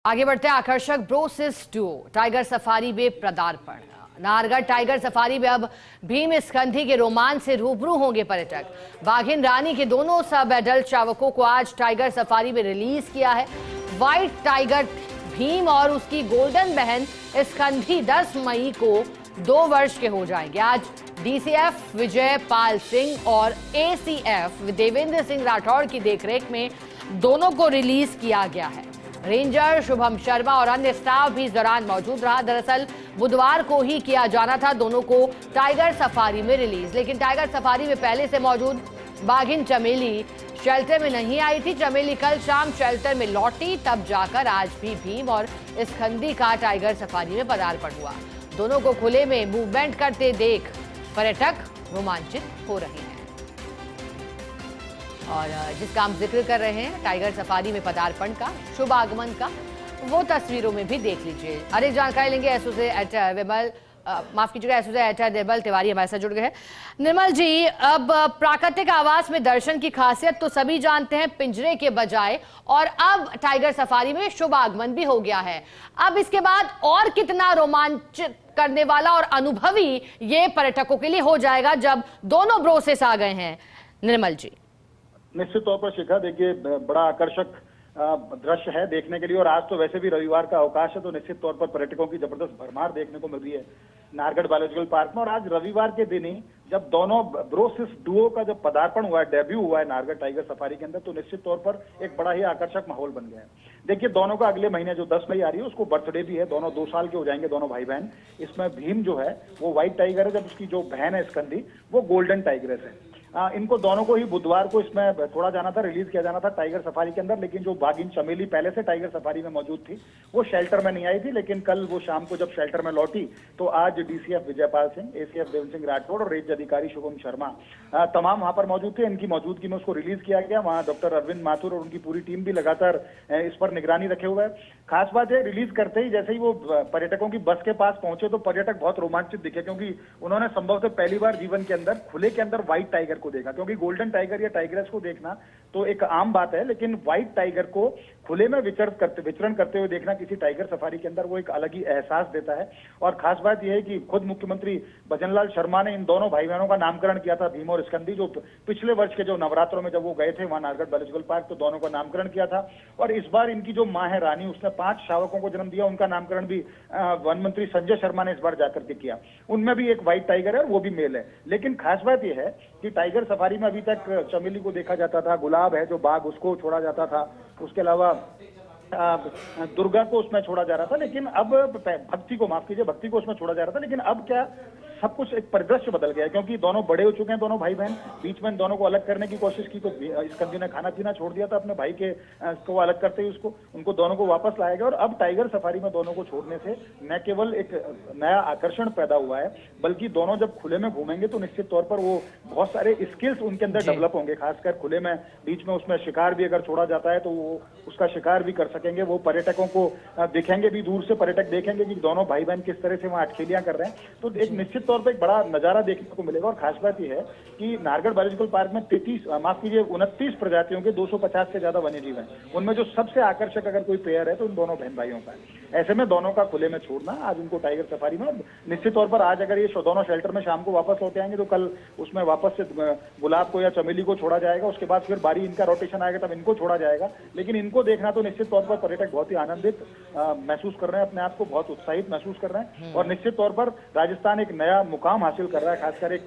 आगे बढ़ते हैं। आकर्षक ब्रोसिस डुओ टाइगर सफारी में पदार्पण। नाहरगढ़ टाइगर सफारी में अब भीम स्कंधी के रोमांच से रूबरू होंगे पर्यटक। बाघिन रानी के दोनों सब एडल्ट शावकों को आज टाइगर सफारी में रिलीज किया है। व्हाइट टाइगर भीम और उसकी गोल्डन बहन स्कंधी 10 मई को 2 वर्ष के हो जाएंगे। आज डीसीएफ विजय पाल सिंह और एसीएफ देवेंद्र सिंह राठौड़ की देखरेख में दोनों को रिलीज किया गया है। रेंजर शुभम शर्मा और अन्य स्टाफ भी इस दौरान मौजूद रहा। दरअसल बुधवार को ही किया जाना था दोनों को टाइगर सफारी में रिलीज, लेकिन टाइगर सफारी में पहले से मौजूद बाघिन चमेली शेल्टर में नहीं आई थी। चमेली कल शाम शेल्टर में लौटी, तब जाकर आज भी भीम और स्कंदी का टाइगर सफारी में पदार्पण हुआ। दोनों को खुले में मूवमेंट करते देख पर्यटक रोमांचित हो रहे हैं। और जिसका हम जिक्र कर रहे हैं टाइगर सफारी में पदार्पण का, शुभ आगमन का, वो तस्वीरों में भी देख लीजिए। अधिक जानकारी लेंगे एसोसिएट विमल माफ कीजिएगा एसोसिएट निर्मल तिवारी हमारे साथ जुड़ गए हैं। निर्मल जी, अब प्राकृतिक आवास में दर्शन की खासियत तो सभी जानते हैं पिंजरे के बजाय, और अब टाइगर सफारी में शुभ आगमन भी हो गया है। अब इसके बाद और कितना रोमांचित करने वाला और अनुभवी ये पर्यटकों के लिए हो जाएगा जब दोनों ब्रोसेस आ गए हैं। निर्मल जी, निश्चित तौर पर शिखा, देखिए बड़ा आकर्षक दृश्य है देखने के लिए, और आज तो वैसे भी रविवार का अवकाश है तो निश्चित तौर पर पर्यटकों की जबरदस्त भरमार देखने को मिल रही है नाहरगढ़ बायोलॉजिकल पार्क में। और आज रविवार के दिन ही जब दोनों ब्रोसिस डुओ का जब पदार्पण हुआ है, डेब्यू हुआ है नाहरगढ़ टाइगर सफारी के अंदर, तो निश्चित तौर पर एक बड़ा ही आकर्षक माहौल बन गया है। देखिए दोनों का अगले महीने जो 10 मई आ रही है उसको बर्थडे भी है। दोनों 2 साल के हो जाएंगे दोनों भाई बहन। इसमें भीम जो है वो व्हाइट टाइगर है, जब उसकी जो बहन है स्कंदी वो गोल्डन टाइग्रेस है। इनको दोनों को ही बुधवार को इसमें छोड़ा जाना था, रिलीज किया जाना था टाइगर सफारी के अंदर, लेकिन जो बाघिन चमेली पहले से टाइगर सफारी में मौजूद थी वो शेल्टर में नहीं आई थी, लेकिन कल वो शाम को जब शेल्टर में लौटी तो आज डीसीएफ विजयपाल सिंह, एसीएफ देवेंद्र सिंह राठौड़ और रेंज अधिकारी शुभम शर्मा तमाम वहां पर मौजूद थे। इनकी मौजूदगी में उसको रिलीज किया गया। वहां डॉक्टर अरविंद माथुर और उनकी पूरी टीम भी लगातार इस पर निगरानी रखे हुए है। खास बात है, रिलीज करते ही जैसे ही वो पर्यटकों की बस के पास पहुंचे तो पर्यटक बहुत रोमांचित दिखे, क्योंकि उन्होंने संभवतः पहली बार जीवन के अंदर खुले के अंदर व्हाइट टाइगर को देखा। क्योंकि गोल्डन टाइगर या टाइग्रेस को देखना तो एक आम बात है, लेकिन व्हाइट टाइगर को खुले में विचरण करते हुए देखना किसी टाइगर सफारी के अंदर वो एक अलग ही एहसास देता है। और खास बात यह है कि खुद मुख्यमंत्री भजनलाल शर्मा ने इन दोनों भाई बहनों का नामकरण किया था, भीम और स्कंदी, जो पिछले वर्ष के जो नवरात्रों में जब वो गए थे वहां नाहरगढ़ बायोलॉजिकल पार्क, तो दोनों का नामकरण किया था। और इस बार इनकी जो मां है रानी, उसने 5 शावकों को जन्म दिया, उनका नामकरण भी वन मंत्री संजय शर्मा ने इस बार जाकर के किया। उनमें भी एक व्हाइट टाइगर है और वो भी मेल है। लेकिन खास बात यह है कि टाइगर सफारी में अभी तक चमेली को देखा जाता था, गुलाब है जो बाघ उसको छोड़ा जाता था, उसके अलावा दुर्गा को उसमें छोड़ा जा रहा था, लेकिन अब भक्ति को उसमें छोड़ा जा रहा था। लेकिन अब क्या सब कुछ एक परिदृश्य बदल गया है, क्योंकि दोनों बड़े हो चुके हैं दोनों भाई बहन। बीच में दोनों को अलग करने की कोशिश की तो स्कंदी ने खाना पीना छोड़ दिया था अपने भाई के को अलग करते ही उनको दोनों को वापस लाया गया। और अब टाइगर सफारी में दोनों को छोड़ने से न केवल एक नया आकर्षण पैदा हुआ है, बल्कि दोनों जब खुले में घूमेंगे तो निश्चित तौर पर वो बहुत सारे स्किल्स उनके अंदर डेवलप होंगे। खासकर खुले में बीच में उसमें शिकार भी अगर छोड़ा जाता है तो वो उसका शिकार भी कर सकेंगे। वो पर्यटकों को दिखेंगे भी, दूर से पर्यटक देखेंगे कि दोनों भाई बहन किस तरह से वहां अठखेलियां कर रहे हैं। तो एक निश्चित तौर पर एक बड़ा नजारा देखने को मिलेगा। और खास बात यह है कि नाहरगढ़ बायोलॉजिकल पार्क में 29 प्रजातियों के 250 से ज्यादा वन्यजीव हैं। उनमें जो सबसे आकर्षक अगर कोई पेयर है तो उन दोनों बहन भाइयों का है। ऐसे में दोनों का खुले में छोड़ना आज उनको टाइगर सफारी में, निश्चित तौर पर आज अगर ये दोनों शेल्टर में शाम को वापस लौटे आएंगे तो कल उसमें वापस से गुलाब को या चमेली को छोड़ा जाएगा। उसके बाद फिर बारी इनका रोटेशन आएगा तब इनको छोड़ा जाएगा। लेकिन इनको देखना तो निश्चित तौर पर पर्यटक बहुत ही आनंदित महसूस कर रहे हैं, अपने आप को बहुत उत्साहित महसूस कर रहे हैं। और निश्चित तौर पर राजस्थान एक नया मुकाम हासिल कर रहा है। खासकर एक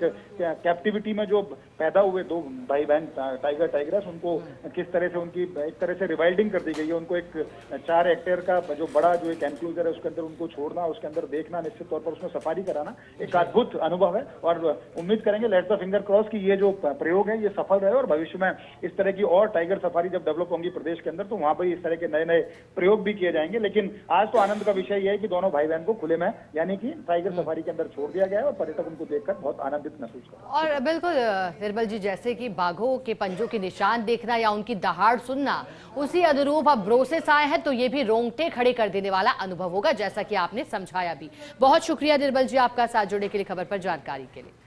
कैप्टिविटी में जो पैदा हुए 2 भाई बहन टाइगर टाइग्रेस, उनको किस तरह से उनकी एक तरह से रिवाइल्डिंग कर दी गई है। उनको एक 4 हेक्टेयर का जो बड़ा जो एक एनक्लोजर है उसके अंदर उनको छोड़ना, उसके अंदर देखना, निश्चित तौर पर उसमें सफारी कराना एक अद्भुत अनुभव है। और उम्मीद करेंगे, लेट्स द फिंगर क्रॉस, कि ये जो प्रयोग है ये सफल रहे और भविष्य में इस तरह की और टाइगर सफारी जब डेवलप होंगी प्रदेश के अंदर तो वहां पर इस तरह के नए नए प्रयोग भी किए जाएंगे। लेकिन आज तो आनंद का विषय यह है कि दोनों भाई बहन को खुले में यानी कि टाइगर सफारी के अंदर छोड़ दिया गया है और पर्यटक उनको देखकर बहुत आनंदित महसूस कर। और बिल्कुल निर्मल जी, जैसे कि बाघों के पंजों के निशान देखना या उनकी दहाड़ सुनना, उसी अनुरूप अब ब्रोसेस आए हैं तो ये भी रोंगटे खड़े कर देने वाला अनुभव होगा, जैसा कि आपने समझाया भी। बहुत शुक्रिया निर्मल जी आपका साथ जुड़ने के लिए, खबर पर जानकारी के लिए।